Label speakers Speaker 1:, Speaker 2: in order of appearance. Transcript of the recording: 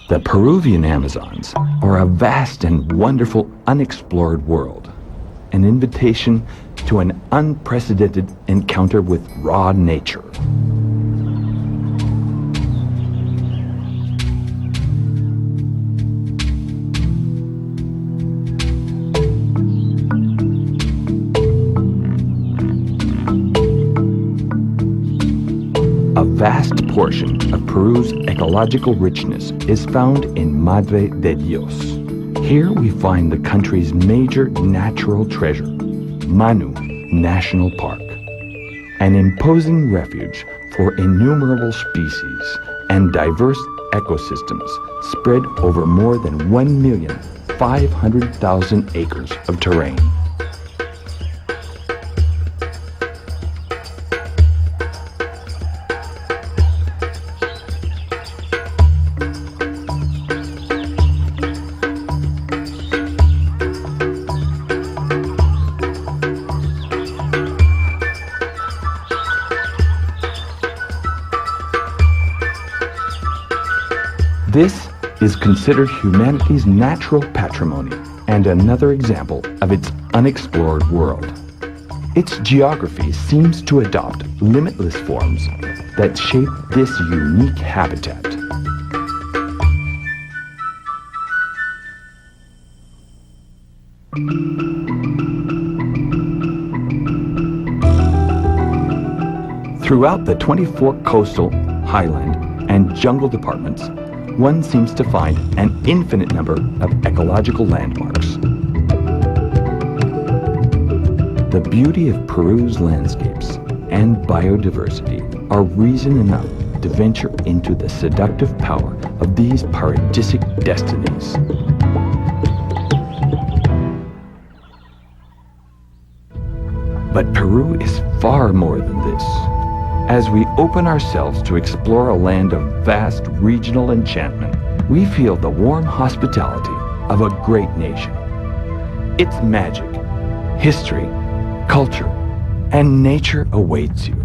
Speaker 1: The Peruvian Amazons are a vast and wonderful unexplored world, an invitation to an unprecedented encounter with raw nature. A vast portion of Peru's ecological richness is found in Madre de Dios. Here we find the country's major natural treasure, Manu National Park, an imposing refuge for innumerable species and diverse ecosystems spread over more than 1,500,000 acres of terrain. This is considered humanity's natural patrimony and another example of its unexplored world. Its geography seems to adopt limitless forms that shape this unique habitat. Throughout the 24 coastal, highland, and jungle departments, one seems to find an infinite number of ecological landmarks. The beauty of Peru's landscapes and biodiversity are reason enough to venture into the seductive power of these paradisic destinies. But Peru is far more than this. As we open ourselves to explore a land of vast regional enchantment, we feel the warm hospitality of a great nation. Its magic, history, culture, and nature awaits you.